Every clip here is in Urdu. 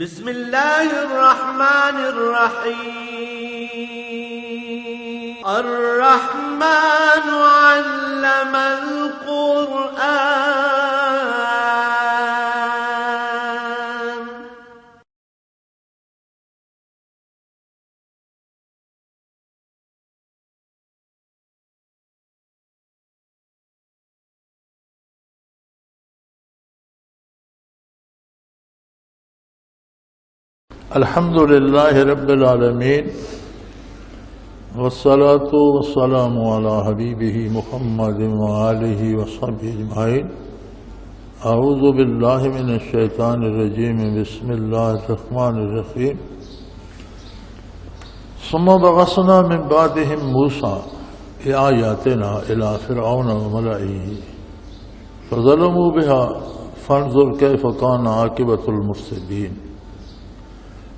بسم اللہ الرحمن الرحیم الرحمن علم القرآن الحمد للہ رب العالمین والصلاة والسلام علی حبیبہ محمد وآلہ وصحبہ اجمعین اعوذ باللہ من الشیطان الرجیم بسم اللہ الرحمن الرحیم ثم بعثنا من بعدہم موسیٰ بآیاتنا الی فرعون وملئہ فظلموا بها فانظر کیف کان عاقبۃ المفسدین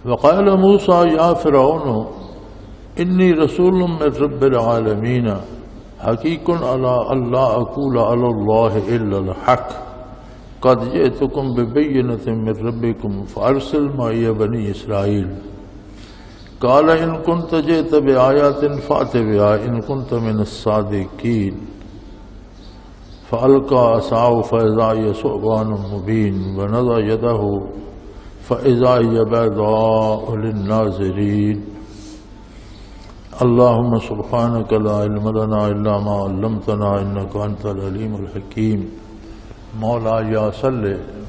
وقال موسى يا فرعون إني رسول من رب العالمين حقيق على ألا أقول على الله إلا الحق قد جئتكم ببينة من ربكم فأرسل معي بني إسرائيل قال إن كنت جئت بآيات فأت بها إن كنت من الصادقين فألقى عصاه فإذا هي ثعبان مبين ونزع يده فإذا هي بيضاء للناظرين اللهم سبحانك لا علم لنا إلا ما علمتنا إنك أنت العليم الحكيم مولاي صل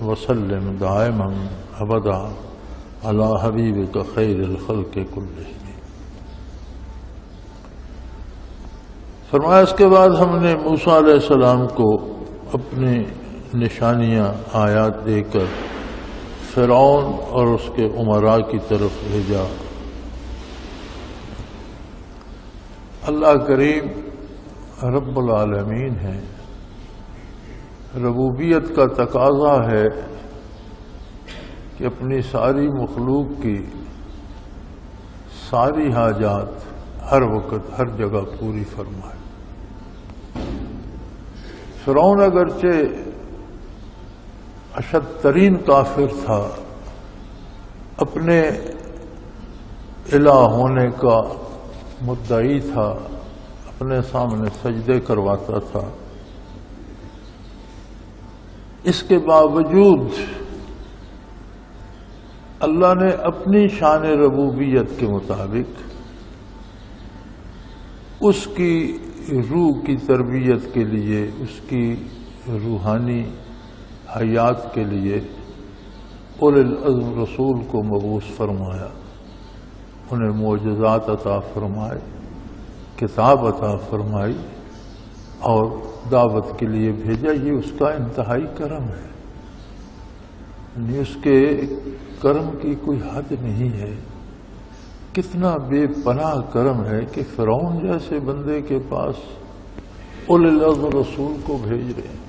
وسلم دائما أبدا على حبيبك خير الخلق كلهم. فرمایا اس کے بعد ہم نے موسیٰ علیہ السلام کو اپنی نشانیاں آیات دے کر فرعون اور اس کے امراء کی طرف بھیجا. اللہ کریم رب العالمین ہے. ربوبیت کا تقاضا ہے کہ اپنی ساری مخلوق کی ساری حاجات ہر وقت ہر جگہ پوری فرمائے. فرعون اگرچہ اشد ترین کافر تھا، اپنے الہ ہونے کا مدعی تھا، اپنے سامنے سجدے کرواتا تھا، اس کے باوجود اللہ نے اپنی شان ربوبیت کے مطابق اس کی روح کی تربیت کے لیے، اس کی روحانی حیات کے لیے اولی العزم رسول کو مبعوث فرمایا، انہیں معجزات عطا فرمائے، کتاب عطا فرمائی اور دعوت کے لیے بھیجا. یہ اس کا انتہائی کرم ہے، یعنی اس کے کرم کی کوئی حد نہیں ہے. کتنا بے پناہ کرم ہے کہ فرعون جیسے بندے کے پاس اولی العزم رسول کو بھیج رہے ہیں.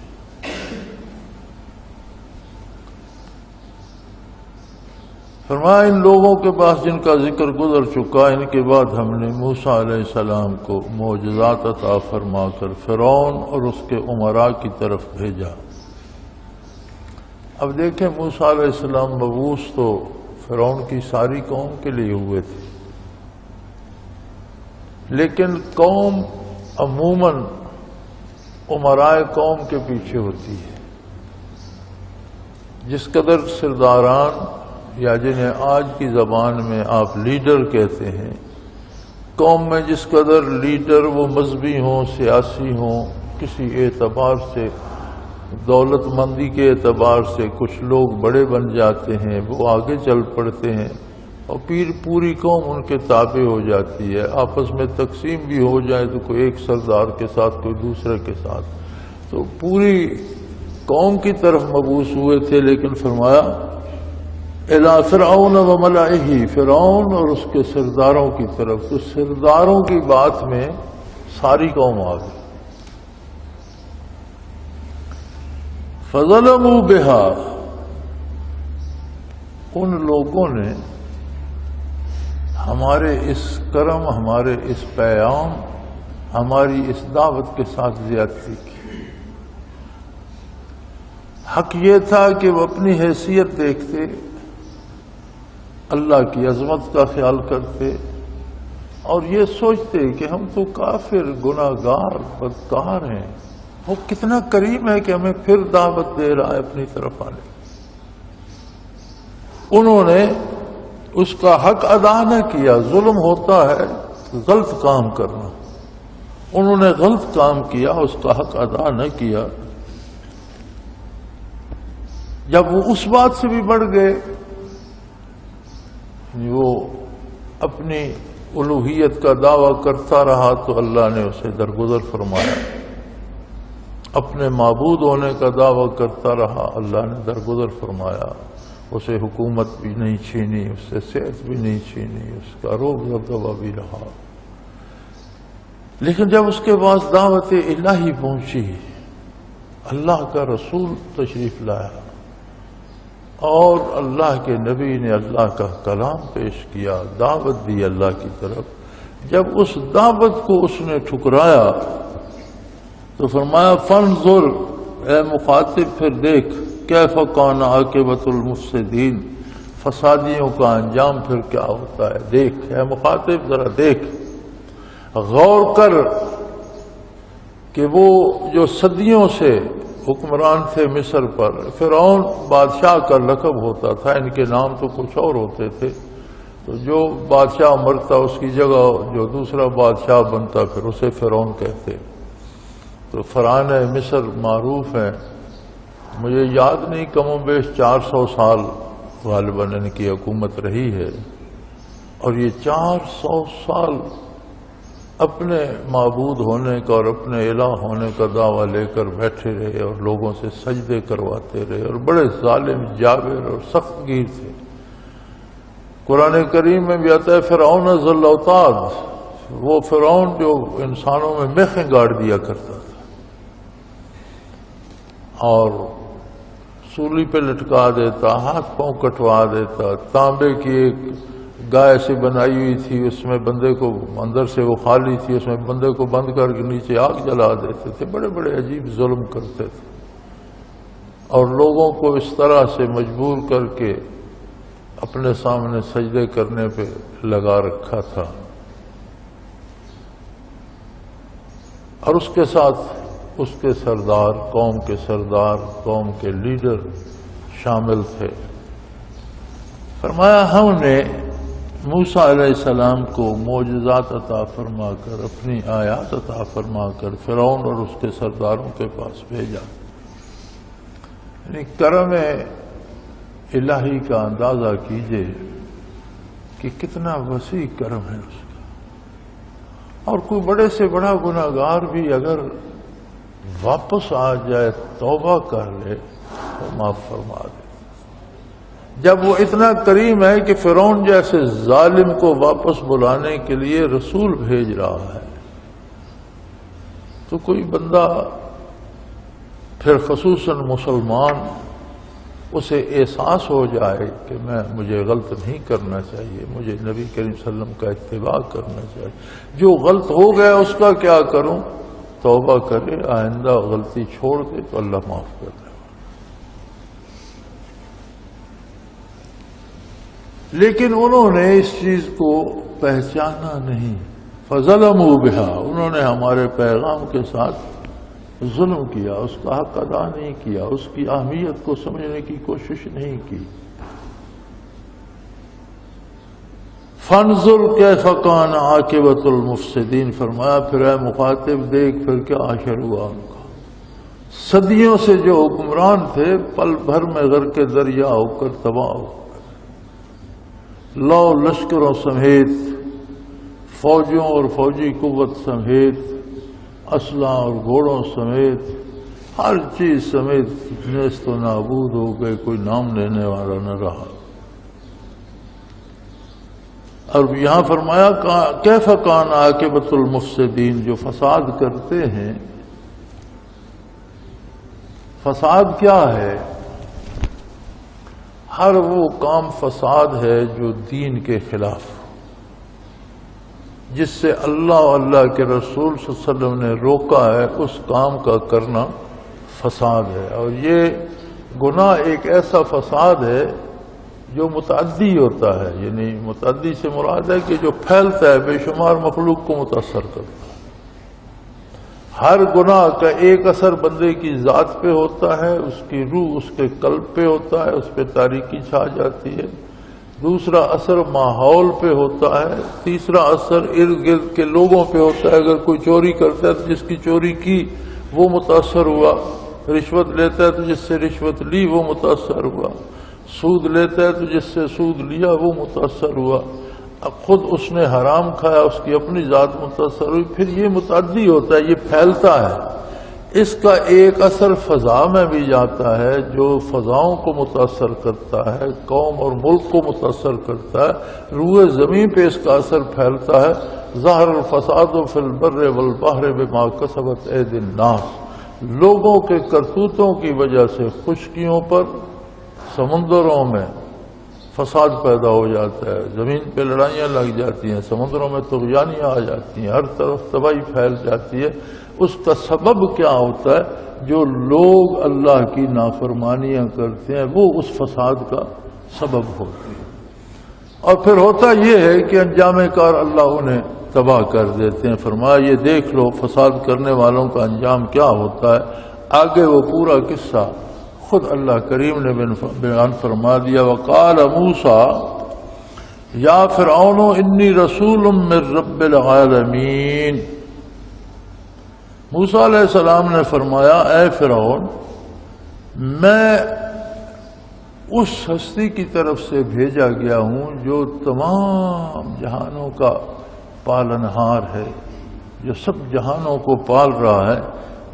فرمایا ان لوگوں کے پاس جن کا ذکر گزر چکا، ان کے بعد ہم نے موسیٰ علیہ السلام کو معجزات عطا فرما کر فرعون اور اس کے امراء کی طرف بھیجا. اب دیکھیں موسیٰ علیہ السلام مبعوث تو فرعون کی ساری قوم کے لیے ہوئے تھے، لیکن قوم عموماً امراء قوم کے پیچھے ہوتی ہے. جس قدر سرداران یا جنہیں آج کی زبان میں آپ لیڈر کہتے ہیں، قوم میں جس قدر لیڈر وہ مذہبی ہوں، سیاسی ہوں، کسی اعتبار سے دولت مندی کے اعتبار سے کچھ لوگ بڑے بن جاتے ہیں، وہ آگے چل پڑتے ہیں اور پھر پوری قوم ان کے تابع ہو جاتی ہے. آپس میں تقسیم بھی ہو جائے تو کوئی ایک سردار کے ساتھ کوئی دوسرے کے ساتھ، تو پوری قوم کی طرف مبعوث ہوئے تھے. لیکن فرمایا الی فرعون وملئہ، فرعون اور اس کے سرداروں کی طرف. تو سرداروں کی بات میں ساری قوم آ گئی. فظلموا بها، ان لوگوں نے ہمارے اس کرم، ہمارے اس پیام، ہماری اس دعوت کے ساتھ زیادتی کی. حق یہ تھا کہ وہ اپنی حیثیت دیکھتے اللہ کی عظمت کا خیال کرتے اور یہ سوچتے کہ ہم تو کافر گناہگار بدکار ہیں، وہ کتنا کریم ہے کہ ہمیں پھر دعوت دے رہا ہے اپنی طرف آنے۔ انہوں نے اس کا حق ادا نہ کیا۔ ظلم ہوتا ہے غلط کام کرنا، انہوں نے غلط کام کیا، اس کا حق ادا نہ کیا۔ جب وہ اس بات سے بھی بڑھ گئے، وہ اپنی الوہیت کا دعویٰ کرتا رہا تو اللہ نے اسے درگزر فرمایا۔ اپنے معبود ہونے کا دعویٰ کرتا رہا، اللہ نے درگزر فرمایا۔ اسے حکومت بھی نہیں چھینی، اس سے صحت بھی نہیں چھینی، اس کا روب دبدبہ بھی رہا۔ لیکن جب اس کے پاس دعوت الہی پہنچی، اللہ کا رسول تشریف لایا اور اللہ کے نبی نے اللہ کا کلام پیش کیا، دعوت دی اللہ کی طرف، جب اس دعوت کو اس نے ٹھکرایا تو فرمایا فانظر، اے مخاطب پھر دیکھ، کیف کان عاقبۃ المفسدین، فسادیوں کا انجام پھر کیا ہوتا ہے، دیکھ اے مخاطب ذرا دیکھ، غور کر کہ وہ جو صدیوں سے حکمران تھے مصر پر، فرعون بادشاہ کا لقب ہوتا تھا، ان کے نام تو کچھ اور ہوتے تھے، تو جو بادشاہ مرتا اس کی جگہ جو دوسرا بادشاہ بنتا پھر اسے فرعون کہتے۔ تو فرعون مصر معروف ہیں، مجھے یاد نہیں، کم و بیش 400 سال غالباً ان کی حکومت رہی ہے، اور یہ 400 سال اپنے معبود ہونے کا اور اپنے الہ ہونے کا دعویٰ لے کر بیٹھے رہے اور لوگوں سے سجدے کرواتے رہے، اور بڑے ظالم جابر اور سخت گیر تھے۔ قرآن کریم میں بھی آتا ہے فرعون ذی الاوتاد، وہ فرعون جو انسانوں میں میخیں گاڑ دیا کرتا تھا اور سولی پہ لٹکا دیتا، ہاتھ پاؤں کٹوا دیتا، تانبے کی ایک گائے سے بنائی ہوئی تھی، اس میں بندے کو اندر سے وہ خالی تھی، اس میں بندے کو بند کر کے نیچے آگ جلا دیتے تھے، بڑے بڑے عجیب ظلم کرتے تھے، اور لوگوں کو اس طرح سے مجبور کر کے اپنے سامنے سجدے کرنے پہ لگا رکھا تھا۔ اور اس کے ساتھ اس کے سردار، قوم کے سردار، قوم کے لیڈر شامل تھے۔ فرمایا ہم نے موسیٰ علیہ السلام کو معجزات عطا فرما کر، اپنی آیات عطا فرما کر فرعون اور اس کے سرداروں کے پاس بھیجا۔ یعنی کرم الہی کا اندازہ کیجئے کہ کتنا وسیع کرم ہے اس کا، اور کوئی بڑے سے بڑا گناہگار بھی اگر واپس آ جائے، توبہ کر لے تو معاف فرما دے۔ جب وہ اتنا کریم ہے کہ فرعون جیسے ظالم کو واپس بلانے کے لیے رسول بھیج رہا ہے، تو کوئی بندہ پھر خصوصاً مسلمان اسے احساس ہو جائے کہ مجھے غلط نہیں کرنا چاہیے، مجھے نبی کریم صلی اللہ علیہ وسلم کا اتباع کرنا چاہیے، جو غلط ہو گیا اس کا کیا کروں، توبہ کرے، آئندہ غلطی چھوڑ دے تو اللہ معاف کر دے۔ لیکن انہوں نے اس چیز کو پہچانا نہیں، فظلموا بہا، انہوں نے ہمارے پیغام کے ساتھ ظلم کیا، اس کا حق ادا نہیں کیا، اس کی اہمیت کو سمجھنے کی کوشش نہیں کی۔ فانظر کیف کان عاقبۃ المفسدین، فرمایا پھر اے مخاطب دیکھ پھر کیا حشر ہوا ان کا۔ صدیوں سے جو حکمران تھے پل بھر میں غرق دریا ہو کر تباہ ہو گئے، لو لشکروں سمیت، فوجوں اور فوجی قوت سمیت، اسلحہ اور گھوڑوں سمیت، ہر چیز سمیت نیست و نابود ہو گئے، کوئی نام لینے والا نہ رہا۔ اور یہاں فرمایا کیف کان عاقبۃ المفسدین، جو فساد کرتے ہیں۔ فساد کیا ہے؟ ہر وہ کام فساد ہے جو دین کے خلاف، جس سے اللہ اور اللہ کے رسول صلی اللہ علیہ وسلم نے روکا ہے، اس کام کا کرنا فساد ہے۔ اور یہ گناہ ایک ایسا فساد ہے جو متعدی ہوتا ہے، یعنی متعدی سے مراد ہے کہ جو پھیلتا ہے، بے شمار مخلوق کو متاثر کرتا ہے۔ ہر گناہ کا ایک اثر بندے کی ذات پہ ہوتا ہے، اس کی روح اس کے قلب پہ ہوتا ہے، اس پہ تاریکی چھا جاتی ہے۔ دوسرا اثر ماحول پہ ہوتا ہے، تیسرا اثر ارد گرد کے لوگوں پہ ہوتا ہے۔ اگر کوئی چوری کرتا ہے تو جس کی چوری کی وہ متاثر ہوا، رشوت لیتا ہے تو جس سے رشوت لی وہ متاثر ہوا، سود لیتا ہے تو جس سے سود لیا وہ متاثر ہوا، اب خود اس نے حرام کھایا، اس کی اپنی ذات متاثر ہوئی۔ پھر یہ متعدی ہوتا ہے، یہ پھیلتا ہے۔ اس کا ایک اثر فضا میں بھی جاتا ہے، جو فضاؤں کو متاثر کرتا ہے، قوم اور ملک کو متاثر کرتا ہے۔ روح زمین پہ اس کا اثر پھیلتا ہے۔ ظہر الفساد فی البر والبحر بما کسبت ایدی الناس، لوگوں کے کرتوتوں کی وجہ سے خشکیوں پر، سمندروں میں فساد پیدا ہو جاتا ہے، زمین پہ لڑائیاں لگ جاتی ہیں، سمندروں میں طغیانیاں آ جاتی ہیں، ہر طرف تباہی پھیل جاتی ہے۔ اس کا سبب کیا ہوتا ہے؟ جو لوگ اللہ کی نافرمانیاں کرتے ہیں وہ اس فساد کا سبب ہوتے ہیں۔ اور پھر ہوتا یہ ہے کہ انجام کار اللہ انہیں تباہ کر دیتے ہیں۔ فرمایا یہ دیکھ لو فساد کرنے والوں کا انجام کیا ہوتا ہے۔ آگے وہ پورا قصہ خود اللہ کریم نے بیان فرما دیا۔ وقال موسیٰ یا فرعون انی رسول من رب العالمین، موسیٰ علیہ السلام نے فرمایا اے فرعون، میں اس ہستی کی طرف سے بھیجا گیا ہوں جو تمام جہانوں کا پالنہار ہے، جو سب جہانوں کو پال رہا ہے،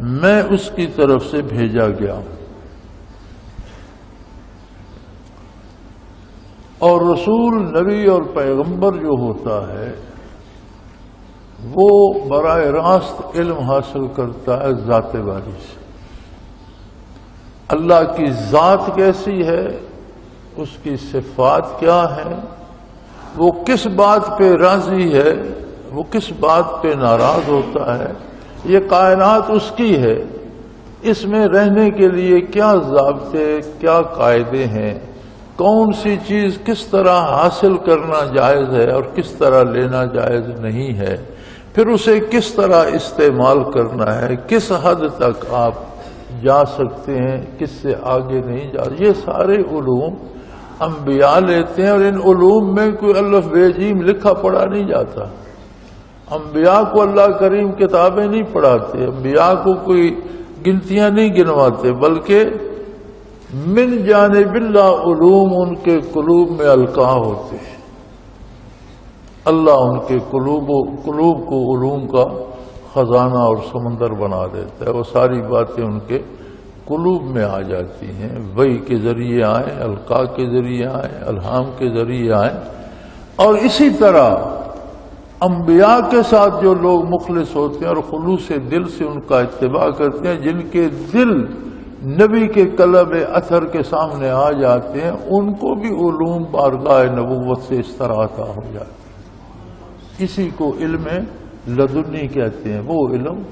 میں اس کی طرف سے بھیجا گیا ہوں۔ اور رسول، نبی اور پیغمبر جو ہوتا ہے وہ براہ راست علم حاصل کرتا ہے ذات باری سے۔ اللہ کی ذات کیسی ہے، اس کی صفات کیا ہے، وہ کس بات پہ راضی ہے، وہ کس بات پہ ناراض ہوتا ہے، یہ کائنات اس کی ہے، اس میں رہنے کے لیے کیا ضابطے، کیا قاعدے ہیں، کون سی چیز کس طرح حاصل کرنا جائز ہے اور کس طرح لینا جائز نہیں ہے، پھر اسے کس طرح استعمال کرنا ہے، کس حد تک آپ جا سکتے ہیں، کس سے آگے نہیں جا، یہ سارے علوم انبیاء لیتے ہیں۔ اور ان علوم میں کوئی الف بے جیم لکھا پڑھا نہیں جاتا۔ انبیاء کو اللہ کریم کتابیں نہیں پڑھاتے، انبیاء کو کوئی گنتیاں نہیں گنواتے، بلکہ من جانب اللہ علوم ان کے قلوب میں القاء ہوتے ہیں۔ اللہ ان کے قلوب کو علوم کا خزانہ اور سمندر بنا دیتا ہے، وہ ساری باتیں ان کے قلوب میں آ جاتی ہیں، وحی کے ذریعے آئیں، القاء کے ذریعے آئیں، الہام کے ذریعے آئیں۔ اور اسی طرح انبیاء کے ساتھ جو لوگ مخلص ہوتے ہیں اور خلوص دل سے ان کا اتباع کرتے ہیں، جن کے دل نبی کے قلب اثر کے سامنے آ جاتے ہیں، ان کو بھی علوم بارگاہ نبوت سے اس طرح عطا ہو جاتے ہیں۔ اسی کو علم لدنی کہتے ہیں، وہ علم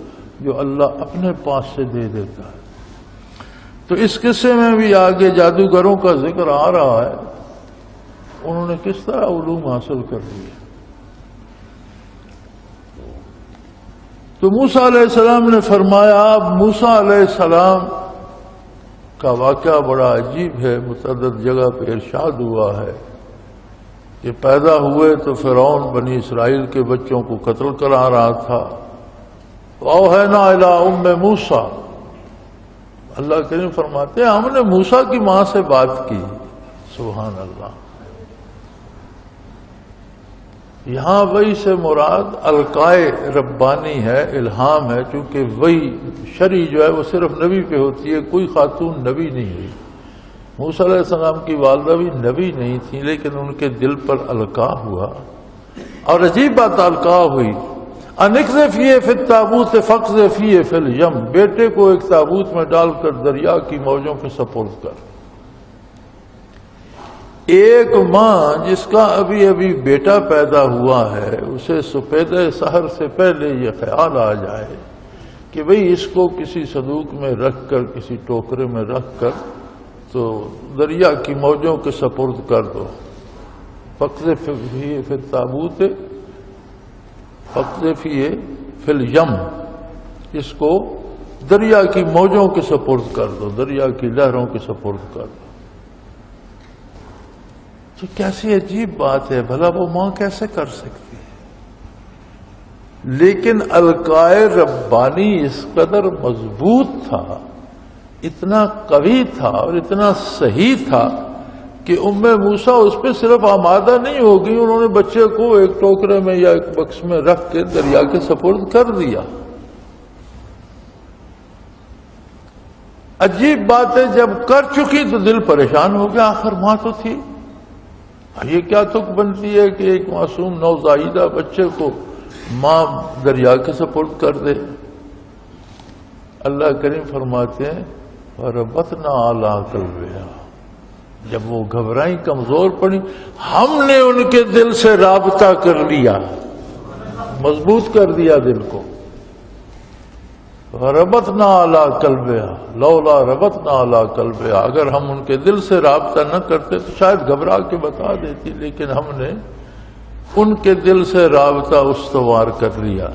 جو اللہ اپنے پاس سے دے دیتا ہے۔ تو اس قصے میں بھی آگے جادوگروں کا ذکر آ رہا ہے، انہوں نے کس طرح علوم حاصل کر لیے۔ تو موسیٰ علیہ السلام نے فرمایا، اب موسیٰ علیہ السلام کا واقعہ بڑا عجیب ہے، متعدد جگہ پہ ارشاد ہوا ہے کہ پیدا ہوئے تو فرعون بنی اسرائیل کے بچوں کو قتل کرا رہا تھا۔ اوحینا الی ام موسیٰ، اللہ کریم فرماتے ہیں ہم نے موسیٰ کی ماں سے بات کی۔ سبحان اللہ۔ یہاں وحی سے مراد القائے ربانی ہے، الہام ہے، چونکہ وحی شرعی جو ہے وہ صرف نبی پہ ہوتی ہے، کوئی خاتون نبی نہیں ہوئی۔ موسیٰ علیہ السلام کی والدہ بھی نبی نہیں تھی، لیکن ان کے دل پر القاء ہوا، اور عجیب بات القاء ہوئی، انقذفیہ فی التابوت فاقذفیہ فی الیم، بیٹے کو ایک تابوت میں ڈال کر دریا کی موجوں کے سپرد کر۔ ایک ماں جس کا ابھی ابھی بیٹا پیدا ہوا ہے، اسے سپیدہ سحر سے پہلے یہ خیال آ جائے کہ بھئی اس کو کسی صندوق میں رکھ کر، کسی ٹوکرے میں رکھ کر تو دریا کی موجوں کے سپرد کر دو. فقذفیہ فی التابوت فقذفیہ فی الیم، اس کو دریا کی موجوں کے سپرد کر دو، دریا کی لہروں کے سپرد کر دو. تو کیسی عجیب بات ہے، بھلا وہ ماں کیسے کر سکتی ہے؟ لیکن القائے ربانی اس قدر مضبوط تھا، اتنا قوی تھا اور اتنا صحیح تھا کہ ام موسیٰ اس پہ صرف آمادہ نہیں ہو گئی، انہوں نے بچے کو ایک ٹوکرے میں یا ایک بکس میں رکھ کے دریا کے سپرد کر دیا. عجیب بات ہے، جب کر چکی تو دل پریشان ہو گیا، آخر ماں تو تھی. یہ کیا تک بنتی ہے کہ ایک معصوم نوزائیدہ بچے کو ماں دریا کے سپرد کر دے. اللہ کریم فرماتے ہیں وَرَبَطْنَا عَلَىٰ قَلْبِهَا، جب وہ گھبرائیں کمزور پڑی ہم نے ان کے دل سے رابطہ کر لیا، مضبوط کر دیا دل کو. ربطنا علی قلبها لولا ربطنا علی قلبها، اگر ہم ان کے دل سے رابطہ نہ کرتے تو شاید گھبرا کے بتا دیتی، لیکن ہم نے ان کے دل سے رابطہ استوار کر لیا.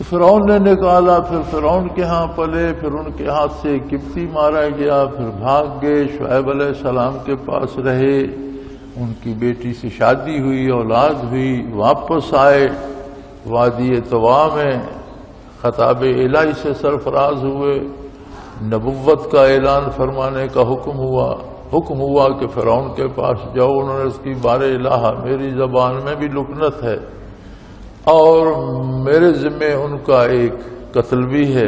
فرعون نے نکالا، پھر فرعون کے ہاں پلے، پھر ان کے ہاتھ سے قبطی مارا گیا، پھر بھاگ گئے، شعیب علیہ السلام کے پاس رہے، ان کی بیٹی سے شادی ہوئی، اولاد ہوئی، واپس آئے، وادی طوا میں خطاب الہی سے سرفراز ہوئے، نبوت کا اعلان فرمانے کا حکم ہوا کہ فرعون کے پاس جاؤ. انہوں نے اس کی بار الہ، میری زبان میں بھی لکنت ہے اور میرے ذمے ان کا ایک قتل بھی ہے،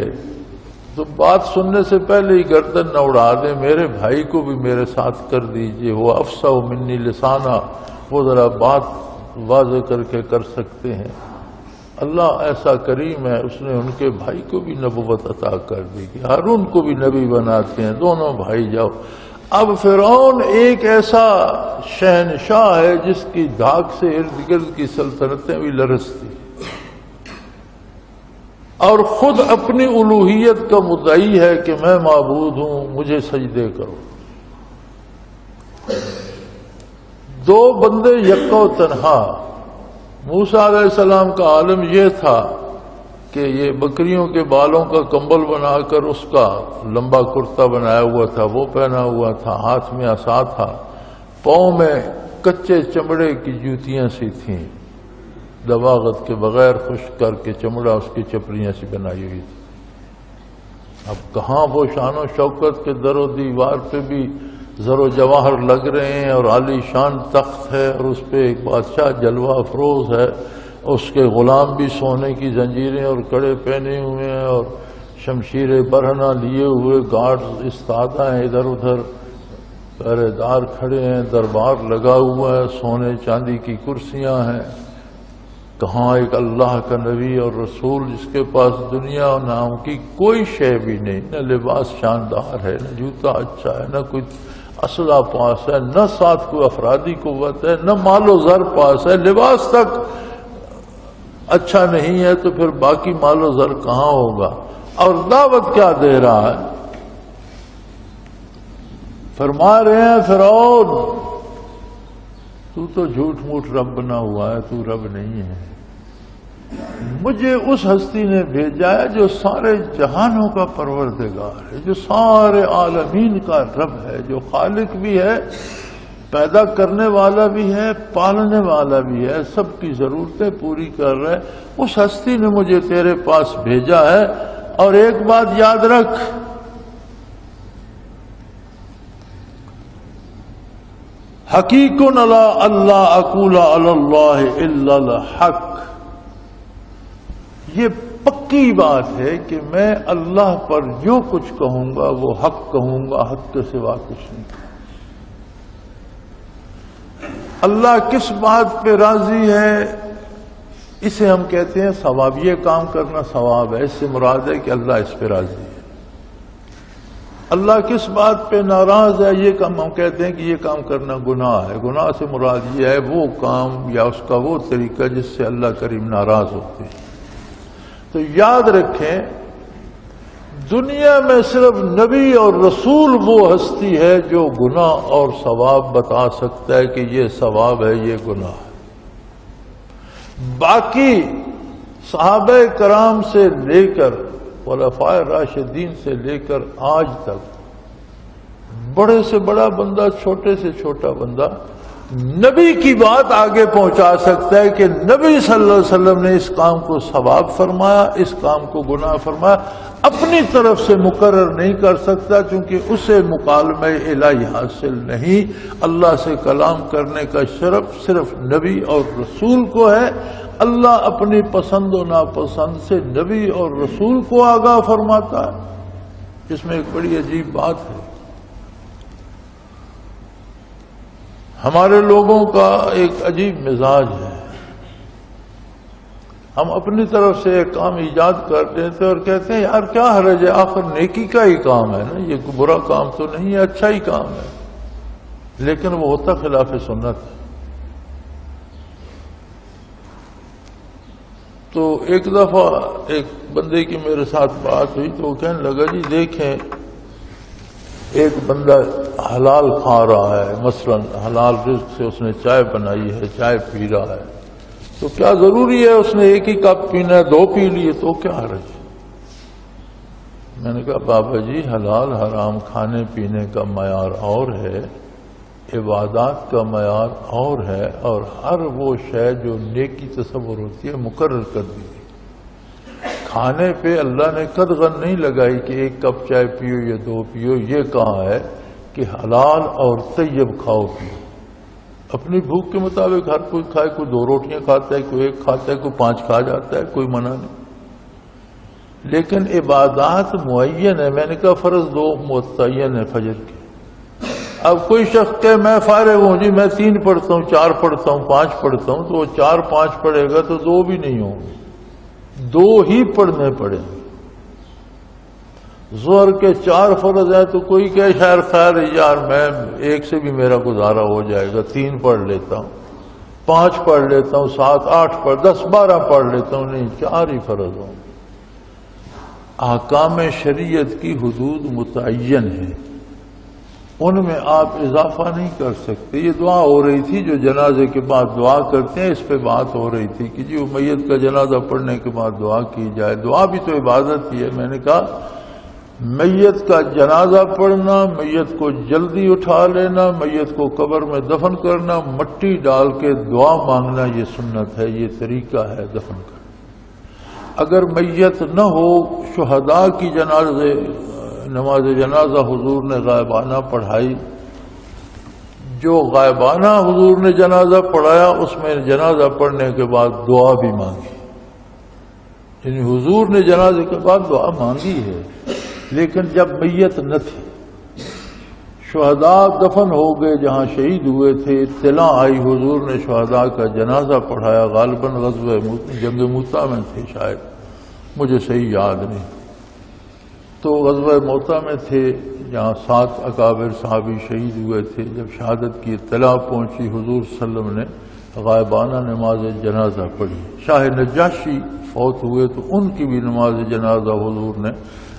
تو بات سننے سے پہلے ہی گردن نہ اڑا دیں، میرے بھائی کو بھی میرے ساتھ کر دیجئے، وہ افصح منی لسانہ، وہ ذرا بات واضح کر کے کر سکتے ہیں. اللہ ایسا کریم ہے، اس نے ان کے بھائی کو بھی نبوت عطا کر دی کہ ہارون کو بھی نبی بناتے ہیں، دونوں بھائی جاؤ. اب فرعون ایک ایسا شہنشاہ ہے جس کی دھاک سے ارد گرد کی سلطنتیں بھی لرزتی، اور خود اپنی الوہیت کا مدعی ہے کہ میں معبود ہوں، مجھے سجدے کرو. دو بندے یکا و تنہا. موسیٰ علیہ السلام کا عالم یہ تھا کہ یہ بکریوں کے بالوں کا کمبل بنا کر اس کا لمبا کرتا بنایا ہوا تھا، وہ پہنا ہوا تھا، ہاتھ میں عصا تھا، پاؤں میں کچے چمڑے کی جوتیاں سی تھیں، دباغت کے بغیر خشک کر کے چمڑا اس کی چپڑیاں سی بنائی ہوئی تھی. اب کہاں وہ شان و شوکت کے در و دیوار پہ بھی زر و جواہر لگ رہے ہیں اور عالی شان تخت ہے اور اس پہ ایک بادشاہ جلوہ افروز ہے، اس کے غلام بھی سونے کی زنجیریں اور کڑے پہنے ہوئے ہیں اور شمشیر برہنہ لیے ہوئے گارڈز استادہ ہیں، ادھر ادھر پہرے دار کھڑے ہیں، دربار لگا ہوا ہے، سونے چاندی کی کرسیاں ہیں. کہاں ایک اللہ کا نبی اور رسول جس کے پاس دنیا و نام کی کوئی شے بھی نہیں، نہ لباس شاندار ہے، نہ جوتا اچھا ہے، نہ کوئی اسلحہ پاس ہے، نہ ساتھ کوئی افرادی قوت ہے، نہ مال و زر پاس ہے، لباس تک اچھا نہیں ہے تو پھر باقی مال و زر کہاں ہوگا؟ اور دعوت کیا دے رہا ہے؟ فرما رہے ہیں فرعون تو جھوٹ موٹ رب بنا ہوا ہے، تو رب نہیں ہے. مجھے اس ہستی نے بھیجا ہے جو سارے جہانوں کا پروردگار ہے، جو سارے عالمین کا رب ہے، جو خالق بھی ہے، پیدا کرنے والا بھی ہے، پالنے والا بھی ہے، سب کی ضرورتیں پوری کر رہا ہے. اس ہستی نے مجھے تیرے پاس بھیجا ہے. اور ایک بات یاد رکھ، حقیقن لا اللہ اقول علی اللہ الا الحق، یہ پکی بات ہے کہ میں اللہ پر جو کچھ کہوں گا وہ حق کہوں گا، حق کے سوا کچھ نہیں. اللہ کس بات پہ راضی ہے اسے ہم کہتے ہیں ثواب. یہ کام کرنا ثواب ہے، اس سے مراد ہے کہ اللہ اس پہ راضی ہے. اللہ کس بات پہ ناراض ہے یہ کام ہم کہتے ہیں کہ یہ کام کرنا گناہ ہے. گناہ سے مراد یہ ہے وہ کام یا اس کا وہ طریقہ جس سے اللہ کریم ناراض ہوتے ہیں. تو یاد رکھیں دنیا میں صرف نبی اور رسول وہ ہستی ہے جو گناہ اور ثواب بتا سکتا ہے کہ یہ ثواب ہے یہ گناہ ہے. باقی صحابہ کرام سے لے کر خلفائے راشدین سے لے کر آج تک بڑے سے بڑا بندہ چھوٹے سے چھوٹا بندہ نبی کی بات آگے پہنچا سکتا ہے کہ نبی صلی اللہ علیہ وسلم نے اس کام کو ثواب فرمایا، اس کام کو گناہ فرمایا. اپنی طرف سے مقرر نہیں کر سکتا کیونکہ اسے مکالمہ الہی حاصل نہیں. اللہ سے کلام کرنے کا شرف صرف نبی اور رسول کو ہے. اللہ اپنی پسند و ناپسند سے نبی اور رسول کو آگاہ فرماتا ہے. اس میں ایک بڑی عجیب بات ہے. ہمارے لوگوں کا ایک عجیب مزاج ہے. ہم اپنی طرف سے ایک کام ایجاد کر دیتے اور کہتے ہیں یار کیا حرج ہے، آخر نیکی کا ہی کام ہے نا، یہ برا کام تو نہیں ہے، اچھا ہی کام ہے. لیکن وہ ہوتا خلاف سنت ہے. تو ایک دفعہ ایک بندے کی میرے ساتھ بات ہوئی تو وہ کہنے لگا جی دیکھیں ایک بندہ حلال کھا رہا ہے، مثلا حلال رزق سے اس نے چائے بنائی ہے، چائے پی رہا ہے، تو کیا ضروری ہے اس نے ایک ہی کپ پینا ہے، 2 پی لیے تو کیا حرج ہے؟ میں نے کہا بابا جی حلال حرام کھانے پینے کا معیار اور ہے، عبادات کا معیار اور ہے، اور ہر وہ شے جو نیکی تصور ہوتی ہے مقرر کر دی گئی. کھانے پہ اللہ نے قدغن نہیں لگائی کہ 1 کپ چائے پیو یا 2 پیو. یہ کہا ہے کہ حلال اور طیب کھاؤ پیو. اپنی بھوک کے مطابق ہر کوئی کھائے، کوئی 2 روٹیاں کھاتا ہے، کوئی 1 کھاتا ہے، کوئی 5 کھا جاتا ہے، کوئی منع نہیں. لیکن عبادات معین ہے. میں نے کہا فرض 2 متعین ہے فجر کے. اب کوئی شخص کہ میں فارغ ہوں جی میں 3 پڑھتا ہوں، 4 پڑھتا ہوں، 5 پڑھتا ہوں، تو وہ 4 5 پڑھے گا تو 2 بھی نہیں ہوں گے، 2 ہی پڑھنے پڑے. ظہر کے 4 فرض ہیں تو کوئی کہ خیر یار میں 1 سے بھی میرا گزارا ہو جائے گا، 3 پڑھ لیتا ہوں، 5 پڑھ لیتا ہوں، 7 8 پڑھ 10 12 پڑھ لیتا ہوں. نہیں، 4 ہی فرض ہوں. احکام شریعت کی حدود متعین ہے، ان میں آپ اضافہ نہیں کر سکتے. یہ دعا ہو رہی تھی جو جنازے کے بعد دعا کرتے ہیں، اس پہ بات ہو رہی تھی کہ جی وہ میت کا جنازہ پڑھنے کے بعد دعا کی جائے. دعا بھی تو عبادت ہی ہے. میں نے کہا میت کا جنازہ پڑھنا، میت کو جلدی اٹھا لینا، میت کو قبر میں دفن کرنا، مٹی ڈال کے دعا مانگنا، یہ سنت ہے، یہ طریقہ ہے دفن کرنا. اگر میت نہ ہو، شہداء کی نماز جنازہ حضور نے غائبانہ پڑھائی، جو غائبانہ حضور نے جنازہ پڑھایا اس میں جنازہ پڑھنے کے بعد دعا بھی مانگی. یعنی حضور نے جنازے کے بعد دعا مانگی ہے. لیکن جب میت نہ تھی، شہداء دفن ہو گئے جہاں شہید ہوئے تھے، اطلاع آئی حضور نے شہداء کا جنازہ پڑھایا، غالباً غزوہ جنگ موطا میں تھے، شاید مجھے صحیح یاد نہیں. تو غزوہ موطا میں تھے جہاں 7 اکابر صحابی شہید ہوئے تھے. جب شہادت کی اطلاع پہنچی حضور صلی اللہ علیہ وسلم نے غائبانہ نماز جنازہ پڑھی. شاہ نجاشی فوت ہوئے تو ان کی بھی نماز جنازہ حضور نے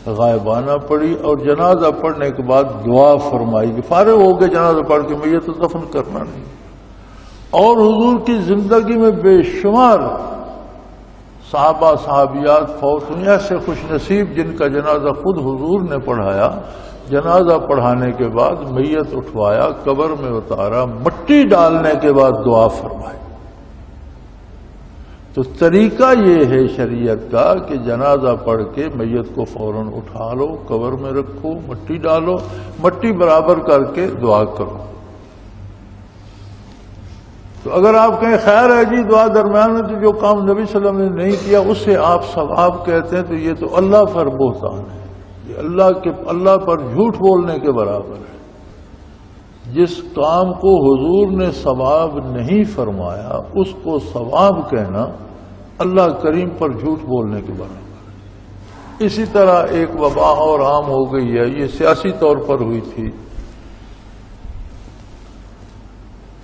غائبانہ پڑھی، اور جنازہ پڑھنے کے بعد دعا فرمائی کہ فارغ ہو کے جنازہ پڑھ کے میت تو دفن کرنا نہیں. اور حضور کی زندگی میں بے شمار صحابہ صحابیات فوت ہوئے، ایسے خوش نصیب جن کا جنازہ خود حضور نے پڑھایا. جنازہ پڑھانے کے بعد میت اٹھوایا، قبر میں اتارا، مٹی ڈالنے کے بعد دعا فرمائی. تو طریقہ یہ ہے شریعت کا کہ جنازہ پڑھ کے میت کو فوراً اٹھا لو، قبر میں رکھو، مٹی ڈالو، مٹی برابر کر کے دعا کرو. تو اگر آپ کہیں خیر ہے جی دعا درمیان میں تو جو کام نبی صلی اللہ علیہ وسلم نے نہیں کیا اس سے آپ ثواب کہتے ہیں، تو یہ تو اللہ پر بہتان ہے. یہ اللہ پر جھوٹ بولنے کے برابر ہے. جس کام کو حضور نے ثواب نہیں فرمایا اس کو ثواب کہنا اللہ کریم پر جھوٹ بولنے کے برابر ہے. اسی طرح ایک وبا اور عام ہو گئی ہے، یہ سیاسی طور پر ہوئی تھی.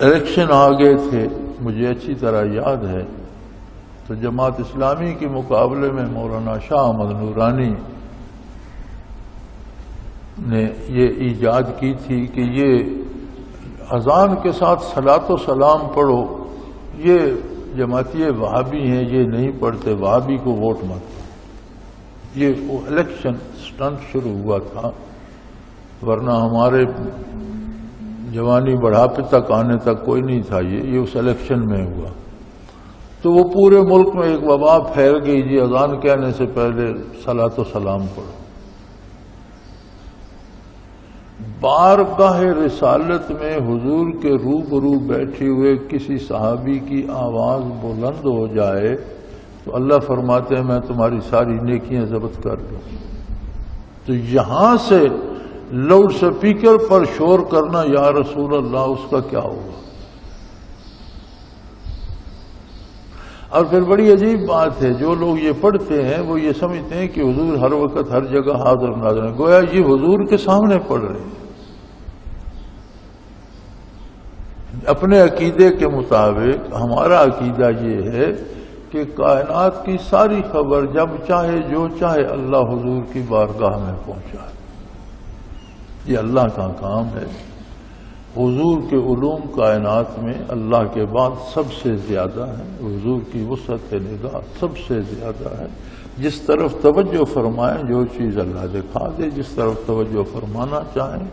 الیکشن آ گئے تھے، مجھے اچھی طرح یاد ہے. تو جماعت اسلامی کے مقابلے میں مولانا شاہ احمد نورانی نے یہ ایجاد کی تھی کہ یہ اذان کے ساتھ صلاۃ و سلام پڑھو، یہ جماعتی وہابی ہیں، یہ نہیں پڑھتے، وہابی کو ووٹ مت دو۔ یہ وہ الیکشن سٹنٹ شروع ہوا تھا، ورنہ ہمارے جوانی بڑھاپے تک آنے تک کوئی نہیں تھا، یہ اس الیکشن میں ہوا۔ تو وہ پورے ملک میں ایک وبا پھیل گئی، جی اذان کہنے سے پہلے صلاۃ و سلام پڑھو۔ بارگاہ رسالت میں حضور کے روبرو بیٹھے ہوئے کسی صحابی کی آواز بلند ہو جائے تو اللہ فرماتے ہیں میں تمہاری ساری نیکیاں ضبط کر دوں۔ تو یہاں سے لاؤڈ سپیکر پر شور کرنا یا رسول اللہ، اس کا کیا ہوگا؟ اور پھر بڑی عجیب بات ہے، جو لوگ یہ پڑھتے ہیں وہ یہ سمجھتے ہیں کہ حضور ہر وقت ہر جگہ حاضر ناظر ہیں، گویا یہ حضور کے سامنے پڑھ رہے ہیں۔ اپنے عقیدے کے مطابق ہمارا عقیدہ یہ ہے کہ کائنات کی ساری خبر جب چاہے جو چاہے اللہ حضور کی بارگاہ میں پہنچائے، یہ اللہ کا کام ہے۔ حضور کے علوم کائنات میں اللہ کے بعد سب سے زیادہ ہے، حضور کی وسعت نگاہ سب سے زیادہ ہے۔ جس طرف توجہ فرمائیں جو چیز اللہ دکھا دے، جس طرف توجہ فرمانا چاہیں،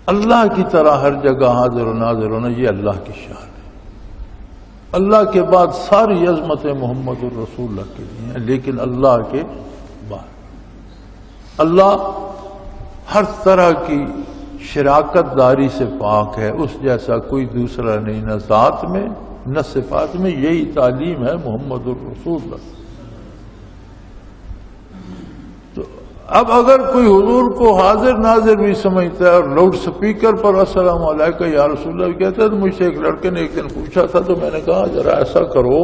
اللہ کی طرح ہر جگہ حاضر و ناظر ہونا، یہ اللہ کی شان ہے۔ اللہ کے بعد ساری عظمت محمد الرسول اللہ کے لیے ہیں، لیکن اللہ کے بعد اللہ ہر طرح کی شراکت داری سے پاک ہے، اس جیسا کوئی دوسرا نہیں، نہ ذات میں نہ صفات میں۔ یہی تعلیم ہے محمد الرسول اللہ۔ تو اب اگر کوئی حضور کو حاضر ناظر بھی سمجھتا ہے اور لاؤڈ سپیکر پر السلام علیکم یا رسول اللہ کہتا ہے، تو مجھ سے ایک لڑکے نے ایک دن پوچھا تھا، تو میں نے کہا ذرا ایسا کرو،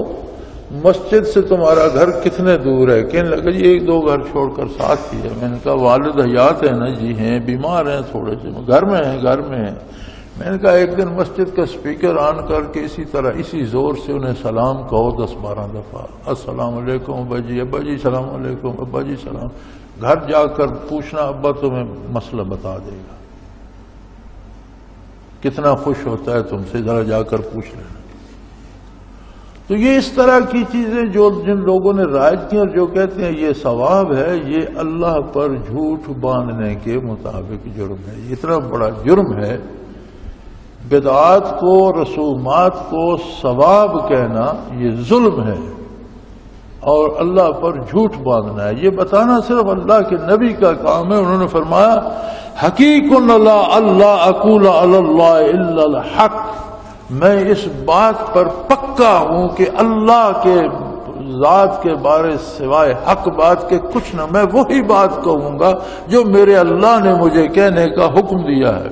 مسجد سے تمہارا گھر کتنے دور ہے؟ کہنے لگا جی ایک دو گھر چھوڑ کر ساتھ ہی ہے۔ میں نے کہا والد حیات ہیں نا؟ جی ہیں، بیمار ہیں تھوڑے سے، گھر میں ہیں۔ میں نے کہا ایک دن مسجد کا سپیکر آن کر کے اسی طرح اسی زور سے انہیں سلام کہو 10-12 دفعہ، السلام علیکم ابا جی، ابا جی سلام علیکم، ابا جی سلام۔ گھر جا کر پوچھنا، ابا تمہیں مسئلہ بتا دے گا، کتنا خوش ہوتا ہے تم سے، ذرا جا کر پوچھ لینا۔ تو یہ اس طرح کی چیزیں جو جن لوگوں نے رائج کی اور جو کہتے ہیں یہ ثواب ہے، یہ اللہ پر جھوٹ باندھنے کے مطابق جرم ہے۔ یہ اتنا بڑا جرم ہے، بدعات کو، رسومات کو ثواب کہنا یہ ظلم ہے، اور اللہ پر جھوٹ باندھنا ہے۔ یہ بتانا صرف اللہ کے نبی کا کام ہے۔ انہوں نے فرمایا حقیق اللہ اقول علی اللہ الا الحق، میں اس بات پر پکا ہوں کہ اللہ کے ذات کے بارے سوائے حق بات کے کچھ نہ، میں وہی بات کہوں گا جو میرے اللہ نے مجھے کہنے کا حکم دیا ہے۔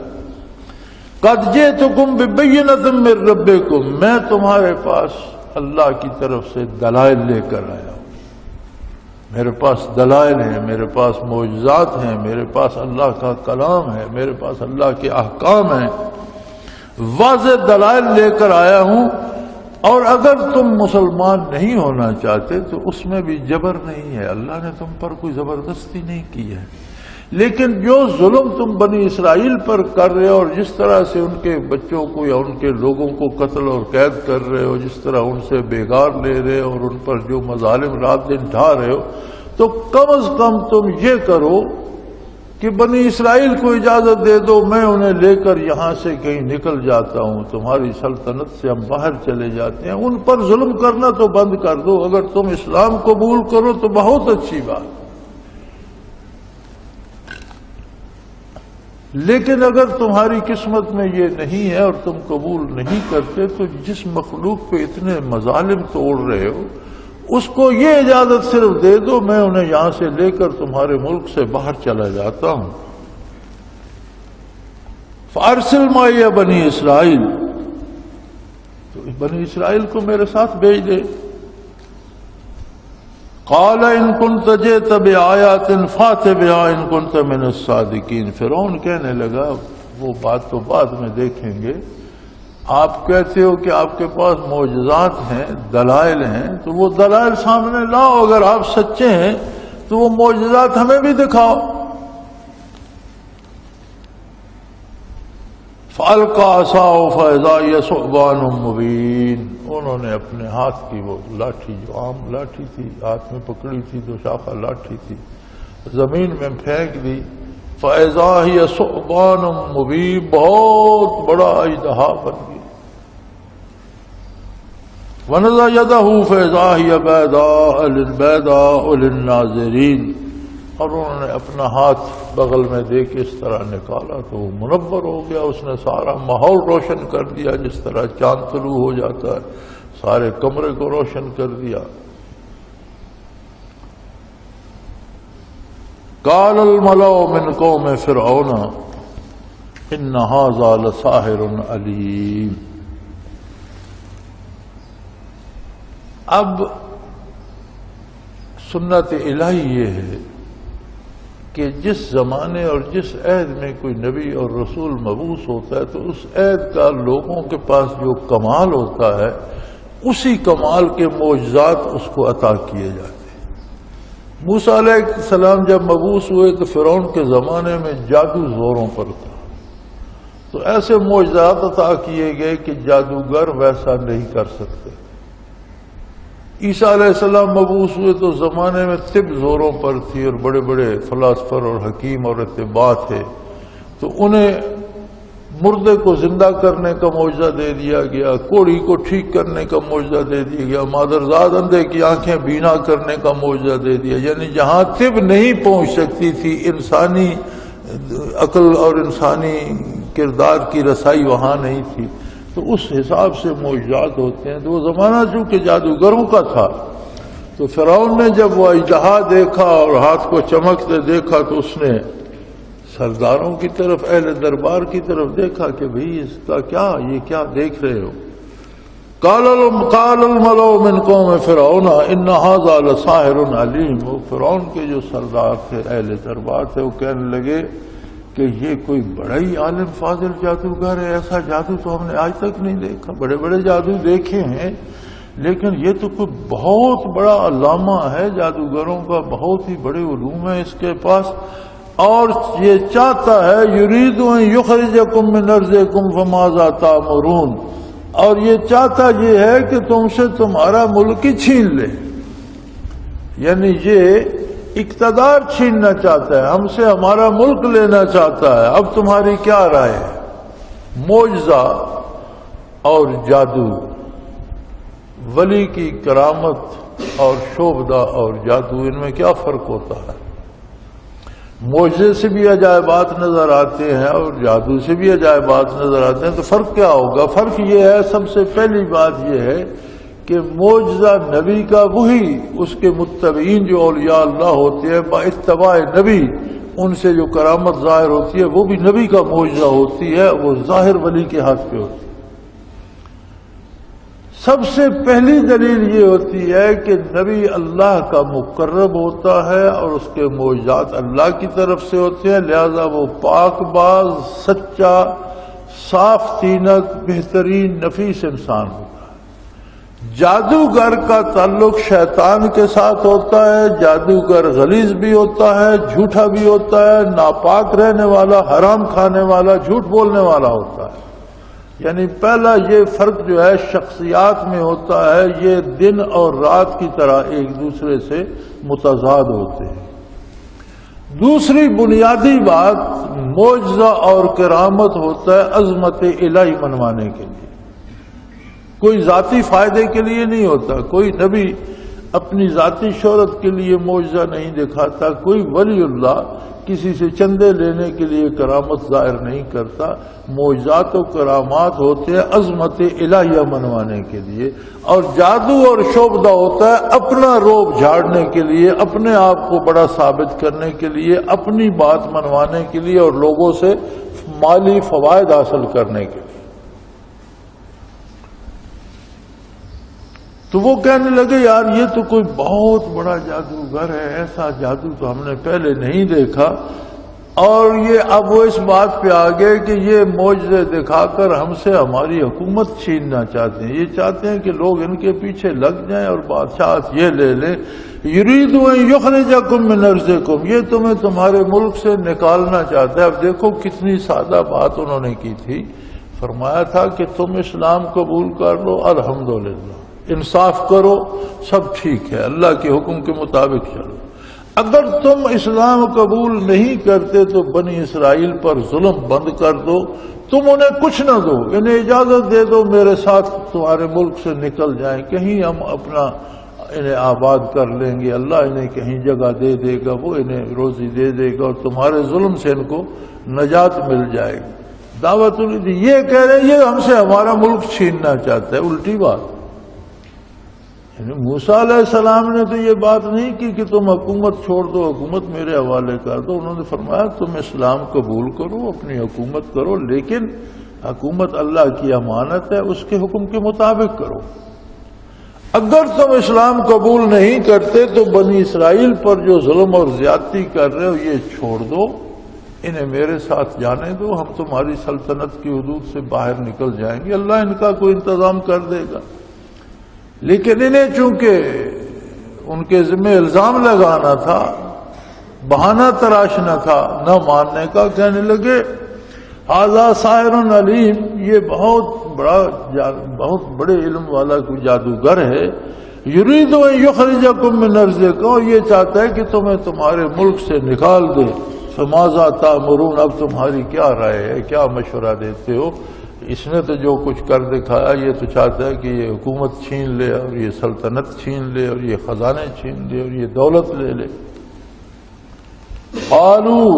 قد جئتکم ببینۃ من ربکم، میں تمہارے پاس اللہ کی طرف سے دلائل لے کر آیا ہوں، میرے پاس دلائل ہیں، میرے پاس معجزات ہیں، میرے پاس اللہ کا کلام ہے، میرے پاس اللہ کے احکام ہیں، واضح دلائل لے کر آیا ہوں۔ اور اگر تم مسلمان نہیں ہونا چاہتے تو اس میں بھی جبر نہیں ہے، اللہ نے تم پر کوئی زبردستی نہیں کی ہے۔ لیکن جو ظلم تم بنی اسرائیل پر کر رہے ہو، اور جس طرح سے ان کے بچوں کو یا ان کے لوگوں کو قتل اور قید کر رہے ہو، جس طرح ان سے بیگار لے رہے ہو اور ان پر جو مظالم رات دن ڈھا رہے ہو، تو کم از کم تم یہ کرو کہ بنی اسرائیل کو اجازت دے دو، میں انہیں لے کر یہاں سے کہیں نکل جاتا ہوں، تمہاری سلطنت سے ہم باہر چلے جاتے ہیں۔ ان پر ظلم کرنا تو بند کر دو، اگر تم اسلام قبول کرو تو بہت اچھی بات۔ لیکن اگر تمہاری قسمت میں یہ نہیں ہے اور تم قبول نہیں کرتے، تو جس مخلوق پہ اتنے مظالم توڑ رہے ہو اس کو یہ اجازت صرف دے دو، میں انہیں یہاں سے لے کر تمہارے ملک سے باہر چلا جاتا ہوں۔ فارسل معی بنی اسرائیل، تو بنی اسرائیل کو میرے ساتھ بھیج دے۔ قال ان كنت جئت بآیات فات بها ان كنت من الصادقین، فرعون کہنے لگا وہ بات تو بعد میں دیکھیں گے، آپ کہتے ہو کہ آپ کے پاس معجزات ہیں، دلائل ہیں، تو وہ دلائل سامنے لاؤ، اگر آپ سچے ہیں تو وہ معجزات ہمیں بھی دکھاؤ۔ فَأَلْقَىٰ عَصَاهُ فَإِذَا هِيَ ثُعْبَانٌ مُّبِينٌ، انہوں نے اپنے ہاتھ کی وہ لاٹھی، جو عام لاٹھی تھی، ہاتھ میں پکڑی تھی، دو شاخہ لاٹھی تھی، زمین میں پھینک دی۔ فَإِذَا هِيَ ثُعْبَانٌ مُّبِينٌ، بہت بڑا اژدہا بن گیا۔ وَنَزَعَ يَدَهُ فَإِذَا هِيَ بَيْضَاءُ لِلنَّاظِرِينَ، اور انہوں نے اپنا ہاتھ بغل میں دے کے اس طرح نکالا تو وہ منور ہو گیا، اس نے سارا ماحول روشن کر دیا، جس طرح چاند طلوع ہو جاتا ہے، سارے کمرے کو روشن کر دیا۔ قال الملأ من قوم فرعون ان هذا لساحر علیم۔ اب سنت الہی یہ ہے کہ جس زمانے اور جس عہد میں کوئی نبی اور رسول مبعوث ہوتا ہے تو اس عہد کا لوگوں کے پاس جو کمال ہوتا ہے اسی کمال کے معجزات اس کو عطا کیے جاتے ہیں۔ موسیٰ علیہ السلام جب مبعوث ہوئے تو فرعون کے زمانے میں جادو زوروں پر تھا، تو ایسے معجزات عطا کیے گئے کہ جادوگر ویسا نہیں کر سکتے۔ عیسیٰ علیہ السلام مبعوث ہوئے تو زمانے میں طب زوروں پر تھی اور بڑے بڑے فلاسفر اور حکیم اور اتباع تھے، تو انہیں مردے کو زندہ کرنے کا معجزہ دے دیا گیا، کوڑی کو ٹھیک کرنے کا معجزہ دے دیا گیا، مادرزاد اندھے کی آنکھیں بینا کرنے کا معجزہ دے دیا۔ یعنی جہاں طب نہیں پہنچ سکتی تھی، انسانی عقل اور انسانی کردار کی رسائی وہاں نہیں تھی، تو اس حساب سے معجزات ہوتے ہیں۔ تو وہ زمانہ چونکہ جادوگروں کا تھا، تو فرعون نے جب وہ اژدہا دیکھا اور ہاتھ کو چمکتے دیکھا تو اس نے سرداروں کی طرف، اہل دربار کی طرف دیکھا کہ بھئی اس کا کیا، یہ کیا دیکھ رہے ہو؟ قال الملأ من قوم فرعون ان هذا لساحر علیم۔ وہ فرعون کے جو سردار تھے، اہل دربار تھے، وہ کہنے لگے کہ یہ کوئی بڑا ہی عالم فاضل جادوگر ہے، ایسا جادو تو ہم نے آج تک نہیں دیکھا۔ بڑے بڑے جادو دیکھے ہیں لیکن یہ تو کوئی بہت بڑا علامہ ہے جادوگروں کا، بہت ہی بڑے علوم ہیں اس کے پاس، اور یہ چاہتا ہے یرید ان یخرجکم من ارضکم فماذا تأمرون، اور یہ چاہتا یہ ہے کہ تم سے تمہارا ملک ہی چھین لے، یعنی یہ اقتدار چھیننا چاہتا ہے، ہم سے ہمارا ملک لینا چاہتا ہے۔ اب تمہاری کیا رائے ہے؟ معجزہ اور جادو، ولی کی کرامت اور شوبدہ اور جادو، ان میں کیا فرق ہوتا ہے؟ معجزے سے بھی عجائبات نظر آتے ہیں اور جادو سے بھی عجائبات نظر آتے ہیں، تو فرق کیا ہوگا؟ فرق یہ ہے، سب سے پہلی بات یہ ہے کہ معجزہ نبی کا وہی، اس کے متبعین جو اولیاء اللہ ہوتے ہیں با اتباع نبی، ان سے جو کرامت ظاہر ہوتی ہے وہ بھی نبی کا معجزہ ہوتی ہے، وہ ظاہر ولی کے ہاتھ پہ ہوتی ہے۔ سب سے پہلی دلیل یہ ہوتی ہے کہ نبی اللہ کا مقرب ہوتا ہے اور اس کے معجزات اللہ کی طرف سے ہوتے ہیں، لہذا وہ پاک باز، سچا، صاف تینک، بہترین، نفیس انسان ہوتا ہے۔ جادوگر کا تعلق شیطان کے ساتھ ہوتا ہے، جادوگر غلیظ بھی ہوتا ہے، جھوٹا بھی ہوتا ہے، ناپاک رہنے والا، حرام کھانے والا، جھوٹ بولنے والا ہوتا ہے۔ یعنی پہلا یہ فرق جو ہے شخصیات میں ہوتا ہے، یہ دن اور رات کی طرح ایک دوسرے سے متضاد ہوتے ہیں۔ دوسری بنیادی بات، معجزہ اور کرامت ہوتا ہے عظمت الہی منوانے کے لیے، کوئی ذاتی فائدے کے لیے نہیں ہوتا۔ کوئی نبی اپنی ذاتی شہرت کے لیے معجزہ نہیں دکھاتا، کوئی ولی اللہ کسی سے چندے لینے کے لیے کرامت ظاہر نہیں کرتا۔ معجزات و کرامات ہوتے ہیں عظمت الہیہ منوانے کے لیے، اور جادو اور شعبدہ ہوتا ہے اپنا روب جھاڑنے کے لیے، اپنے آپ کو بڑا ثابت کرنے کے لیے، اپنی بات منوانے کے لیے اور لوگوں سے مالی فوائد حاصل کرنے کے لیے۔ تو وہ کہنے لگے یار یہ تو کوئی بہت بڑا جادوگر ہے، ایسا جادو تو ہم نے پہلے نہیں دیکھا۔ اور یہ اب وہ اس بات پہ آ گئے کہ یہ معجزے دکھا کر ہم سے ہماری حکومت چھیننا چاہتے ہیں. یہ چاہتے ہیں کہ لوگ ان کے پیچھے لگ جائیں اور بادشاہت یہ لے لیں. یرید ان یخرجکم من ارضکم، یہ تمہیں تمہارے ملک سے نکالنا چاہتا ہے. اب دیکھو کتنی سادہ بات انہوں نے کی تھی. فرمایا تھا کہ تم اسلام قبول کر لو، الحمدللہ، انصاف کرو، سب ٹھیک ہے، اللہ کے حکم کے مطابق چلو. اگر تم اسلام قبول نہیں کرتے تو بنی اسرائیل پر ظلم بند کر دو، تم انہیں کچھ نہ دو، انہیں اجازت دے دو میرے ساتھ تمہارے ملک سے نکل جائیں، کہیں ہم اپنا انہیں آباد کر لیں گے، اللہ انہیں کہیں جگہ دے دے گا، وہ انہیں روزی دے دے گا اور تمہارے ظلم سے ان کو نجات مل جائے گی. دعوت انہیں دی. یہ کہہ رہے ہیں یہ ہم سے ہمارا ملک چھیننا چاہتا ہے. الٹی بات. موسیٰ علیہ السلام نے تو یہ بات نہیں کی کہ تم حکومت چھوڑ دو، حکومت میرے حوالے کر دو. انہوں نے فرمایا تم اسلام قبول کرو، اپنی حکومت کرو، لیکن حکومت اللہ کی امانت ہے، اس کے حکم کے مطابق کرو. اگر تم اسلام قبول نہیں کرتے تو بنی اسرائیل پر جو ظلم اور زیادتی کر رہے ہو یہ چھوڑ دو، انہیں میرے ساتھ جانے دو، ہم تمہاری سلطنت کی حدود سے باہر نکل جائیں گے، اللہ ان کا کوئی انتظام کر دے گا. لیکن انہیں چونکہ ان کے ذمہ الزام لگانا تھا، بہانہ تراشنا تھا، نہ ماننے کا. کہنے لگے ھذا ساحر علیم، یہ بہت بڑے علم والا کوئی جادوگر ہے. یرید ان یخرجکم من ارضکم، اور یہ چاہتا ہے کہ تمہیں تمہارے ملک سے نکال دے. فماذا تأمرون، اب تمہاری کیا رائے ہے، کیا مشورہ دیتے ہو؟ اس نے تو جو کچھ کر دکھایا، یہ تو چاہتا ہے کہ یہ حکومت چھین لے اور یہ سلطنت چھین لے اور یہ خزانے چھین لے اور یہ دولت لے لے. قالوا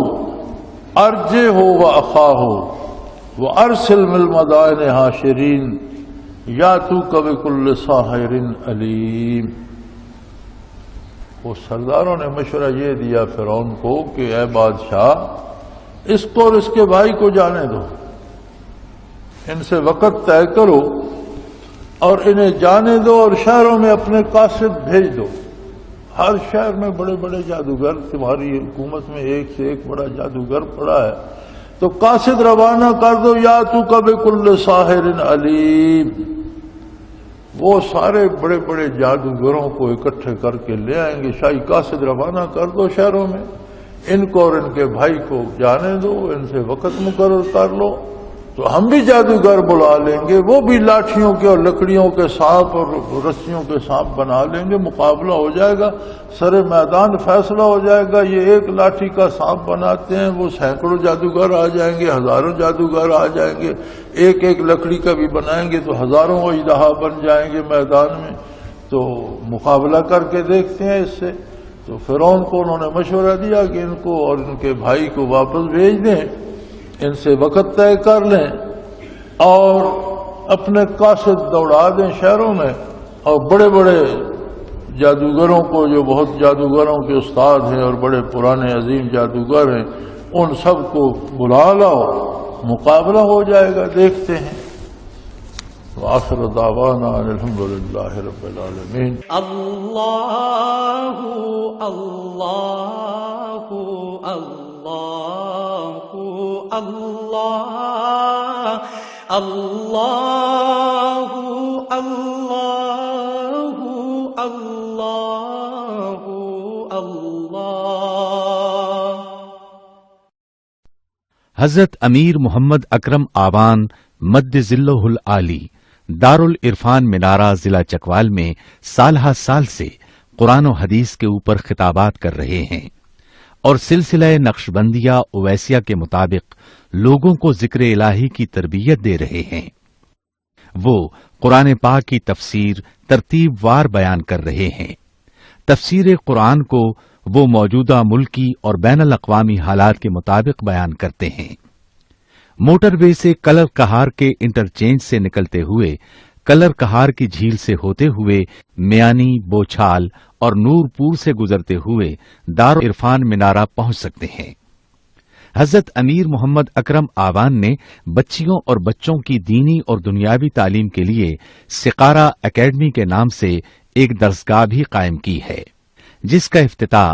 ارجعه واخاه وارسل من المدائن حاشرین یاتوک بکل ساحر علیم. وہ سرداروں نے مشورہ یہ دیا فرعون کو کہ اے بادشاہ، اس کو اور اس کے بھائی کو جانے دو، ان سے وقت طے کرو اور انہیں جانے دو اور شہروں میں اپنے قاصد بھیج دو. ہر شہر میں بڑے بڑے جادوگر، تمہاری حکومت میں ایک سے ایک بڑا جادوگر پڑا ہے، تو قاصد روانہ کر دو. یاتوک بکل ساحر علیم، وہ سارے بڑے بڑے جادوگروں کو اکٹھے کر کے لے آئیں گے. شاہی قاصد روانہ کر دو شہروں میں، ان کو اور ان کے بھائی کو جانے دو، ان سے وقت مقرر کر لو، تو ہم بھی جادوگر بلا لیں گے، وہ بھی لاٹھیوں کے اور لکڑیوں کے سانپ اور رسیوں کے سانپ بنا لیں گے. مقابلہ ہو جائے گا، سر میدان فیصلہ ہو جائے گا. یہ ایک لاٹھی کا سانپ بناتے ہیں، وہ سینکڑوں جادوگر آ جائیں گے، ہزاروں جادوگر آ جائیں گے. ایک ایک لکڑی کا بھی بنائیں گے تو ہزاروں اژدہا بن جائیں گے میدان میں. تو مقابلہ کر کے دیکھتے ہیں اس سے. تو فرعون کو انہوں نے مشورہ دیا کہ ان کو اور ان کے بھائی کو واپس بھیج دیں، ان سے وقت طے کر لیں اور اپنے قاصد دوڑا دیں شہروں میں، اور بڑے بڑے جادوگروں کو جو بہت جادوگروں کے استاد ہیں اور بڑے پرانے عظیم جادوگر ہیں، ان سب کو بلا لاؤ، مقابلہ ہو جائے گا. دیکھتے ہیں. وآخر دعوانا الحمدللہ رب العالمین. اللہ اللہ اللہ اللہ اللہ اللہ اللہ اللہ. حضرت امیر محمد اکرم آوان مد ذلہ العالی دارالعرفان منارہ ضلع چکوال میں سالہ سال سے قرآن و حدیث کے اوپر خطابات کر رہے ہیں اور سلسلہ نقشبندیہ اویسیہ کے مطابق لوگوں کو ذکر الہی کی تربیت دے رہے ہیں. وہ قرآن پاک کی تفسیر ترتیب وار بیان کر رہے ہیں. تفسیر قرآن کو وہ موجودہ ملکی اور بین الاقوامی حالات کے مطابق بیان کرتے ہیں. موٹر وے سے کلر کہار کے انٹرچینج سے نکلتے ہوئے کلر کہار کی جھیل سے ہوتے ہوئے میانی، بوچھال اور نور پور سے گزرتے ہوئے دارالعرفان منارہ پہنچ سکتے ہیں. حضرت امیر محمد اکرم آوان نے بچیوں اور بچوں کی دینی اور دنیاوی تعلیم کے لیے سقارہ اکیڈمی کے نام سے ایک درسگاہ بھی قائم کی ہے، جس کا افتتاح